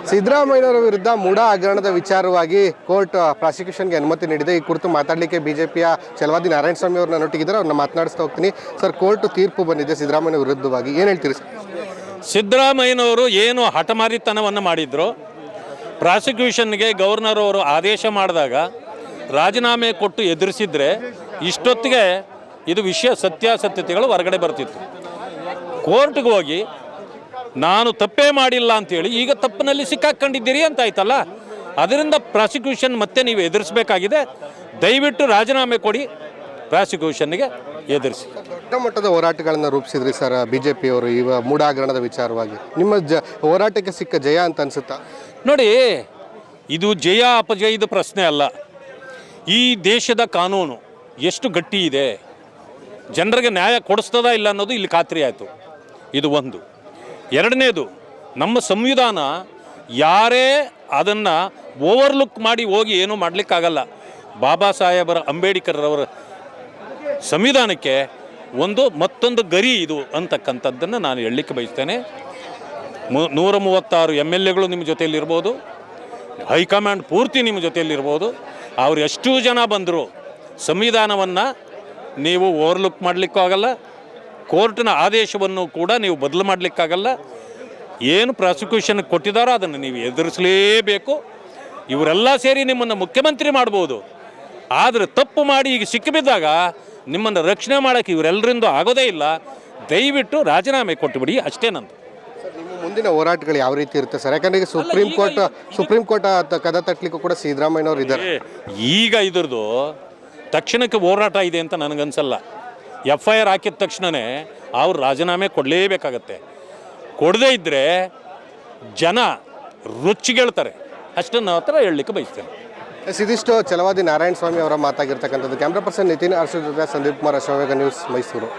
ಸಿದ್ದರಾಮಯ್ಯನವರ ವಿರುದ್ಧ ಮೂಢ ಹಗರಣದ ವಿಚಾರವಾಗಿ ಕೋರ್ಟ್ ಪ್ರಾಸಿಕ್ಯೂಷನ್ಗೆ ಅನುಮತಿ ನೀಡಿದೆ. ಈ ಕುರಿತು ಮಾತಾಡಲಿಕ್ಕೆ ಬಿಜೆಪಿಯ ಛಲವಾದಿ ನಾರಾಯಣಸ್ವಾಮಿ ಅವ್ರನ್ನ ನೊಟ್ಟಿಗಿದ್ದಾರೆ. ಅವ್ರನ್ನ ಮಾತನಾಡಿಸ್ತಾ ಹೋಗ್ತೀನಿ. ಸರ್, ಕೋರ್ಟ್ ತೀರ್ಪು ಬಂದಿದೆ ಸಿದ್ದರಾಮಯ್ಯ ವಿರುದ್ಧವಾಗಿ, ಏನು ಹೇಳ್ತೀರಿ ಸರ್? ಸಿದ್ದರಾಮಯ್ಯನವರು ಏನು ಹಠಮಾರಿತನವನ್ನು ಮಾಡಿದ್ರು, ಪ್ರಾಸಿಕ್ಯೂಷನ್ಗೆ ಗವರ್ನರ್ ಅವರು ಆದೇಶ ಮಾಡಿದಾಗ ರಾಜೀನಾಮೆ ಕೊಟ್ಟು ಎದುರಿಸಿದ್ರೆ ಇಷ್ಟೊತ್ತಿಗೆ ಇದು ವಿಷಯ ಸತ್ಯಾಸತ್ಯತೆಗಳು ಹೊರಗಡೆ ಬರ್ತಿತ್ತು. ಕೋರ್ಟ್ಗೆ ಹೋಗಿ ನಾನು ತಪ್ಪೇ ಮಾಡಿಲ್ಲ ಅಂತೇಳಿ ಈಗ ತಪ್ಪಿನಲ್ಲಿ ಸಿಕ್ಕಾಕೊಂಡಿದ್ದೀರಿ ಅಂತ ಆಯ್ತಲ್ಲ. ಅದರಿಂದ ಪ್ರಾಸಿಕ್ಯೂಷನ್ ಮತ್ತೆ ನೀವು ಎದುರಿಸಬೇಕಾಗಿದೆ. ದಯವಿಟ್ಟು ರಾಜೀನಾಮೆ ಕೊಡಿ, ಪ್ರಾಸಿಕ್ಯೂಷನ್ಗೆ ಎದುರಿಸಿ. ದೊಡ್ಡ ಮಟ್ಟದ ಹೋರಾಟಗಳನ್ನು ರೂಪಿಸಿದ್ರಿ ಸರ್ ಬಿಜೆಪಿಯವರು ಈ ಮೂಢ ಹಗರಣದ ವಿಚಾರವಾಗಿ. ನಿಮ್ಮ ಹೋರಾಟಕ್ಕೆ ಸಿಕ್ಕ ಜಯ ಅಂತ ಅನಿಸುತ್ತಾ? ನೋಡಿ, ಇದು ಜಯ ಅಪಜಯದ ಪ್ರಶ್ನೆ ಅಲ್ಲ. ಈ ದೇಶದ ಕಾನೂನು ಎಷ್ಟು ಗಟ್ಟಿ ಇದೆ, ಜನರಿಗೆ ನ್ಯಾಯ ಕೊಡಿಸ್ತದ ಇಲ್ಲ ಅನ್ನೋದು ಇಲ್ಲಿ ಖಾತ್ರಿ ಆಯಿತು. ಇದು ಒಂದು. ಎರಡನೇದು, ನಮ್ಮ ಸಂವಿಧಾನ ಯಾರೇ ಅದನ್ನು ಓವರ್ಲುಕ್ ಮಾಡಿ ಹೋಗಿ ಏನೂ ಮಾಡಲಿಕ್ಕಾಗಲ್ಲ. ಬಾಬಾ ಸಾಹೇಬರ ಅಂಬೇಡ್ಕರ್ರವರ ಸಂವಿಧಾನಕ್ಕೆ ಮತ್ತೊಂದು ಗರಿ ಇದು ಅಂತಕ್ಕಂಥದ್ದನ್ನು ನಾನು ಹೇಳಲಿಕ್ಕೆ ಬಯಸ್ತೇನೆ. 136 MLAಗಳು ನಿಮ್ಮ ಜೊತೆಯಲ್ಲಿರ್ಬೋದು, ಹೈಕಮಾಂಡ್ ಪೂರ್ತಿ ನಿಮ್ಮ ಜೊತೆಯಲ್ಲಿರ್ಬೋದು. ಅವ್ರು ಎಷ್ಟು ಜನ ಬಂದರೂ ಸಂವಿಧಾನವನ್ನು ನೀವು ಓವರ್ಲುಕ್ ಮಾಡಲಿಕ್ಕೂ ಆಗಲ್ಲ, ಕೋರ್ಟ್ನ ಆದೇಶವನ್ನು ಕೂಡ ನೀವು ಬದಲು ಮಾಡಲಿಕ್ಕಾಗಲ್ಲ. ಏನು ಪ್ರಾಸಿಕ್ಯೂಷನ್ ಕೊಟ್ಟಿದ್ದಾರೋ ಅದನ್ನು ನೀವು ಎದುರಿಸಲೇಬೇಕು. ಇವರೆಲ್ಲ ಸೇರಿ ನಿಮ್ಮನ್ನು ಮುಖ್ಯಮಂತ್ರಿ ಮಾಡ್ಬೋದು, ಆದರೆ ತಪ್ಪು ಮಾಡಿ ಈಗ ಸಿಕ್ಕಿಬಿದ್ದಾಗ ನಿಮ್ಮನ್ನು ರಕ್ಷಣೆ ಮಾಡೋಕ್ಕೆ ಇವರೆಲ್ಲರಿಂದ ಆಗೋದೇ ಇಲ್ಲ. ದಯವಿಟ್ಟು ರಾಜೀನಾಮೆ ಕೊಟ್ಟುಬಿಡಿ, ಅಷ್ಟೇ ನಂದು. ನಿಮ್ಮ ಮುಂದಿನ ಹೋರಾಟಗಳು ಯಾವ ರೀತಿ ಇರುತ್ತೆ ಸರ್? ಯಾಕಂದರೆ ಸುಪ್ರೀಂ ಕೋರ್ಟ್ ಕದ ತಟ್ಟಲಿಕ್ಕೂ ಕೂಡ ಸಿದ್ದರಾಮಯ್ಯನವರು ಇದ್ದಾರೆ. ಈಗ ಇದ್ರದ್ದು ತಕ್ಷಣಕ್ಕೆ ಹೋರಾಟ ಇದೆ ಅಂತ ನನಗನ್ಸಲ್ಲ. FIR ಹಾಕಿದ ತಕ್ಷಣವೇ ಅವ್ರು ರಾಜೀನಾಮೆ ಕೊಡಲೇಬೇಕಾಗತ್ತೆ. ಕೊಡದೇ ಇದ್ದರೆ ಜನ ರುಚಿಗೆಳ್ತಾರೆ. ಅಷ್ಟನ್ನು ಹತ್ರ ಹೇಳಲಿಕ್ಕೆ ಬಯಸ್ತೇನೆ. ಇದಿಷ್ಟು ಛಲವಾದಿ ನಾರಾಯಣಸ್ವಾಮಿ ಅವರ ಮಾತಾಗಿರ್ತಕ್ಕಂಥದ್ದು. ಕ್ಯಾಮ್ರಾ ಪರ್ಸನ್ ನಿತಿನ್ ಅರ್ಷದ್ ಜೊತೆ ಸಂದೀಪ್ ಕುಮಾರ್, ಅಶ್ವವೇಗ ನ್ಯೂಸ್, ಮೈಸೂರು.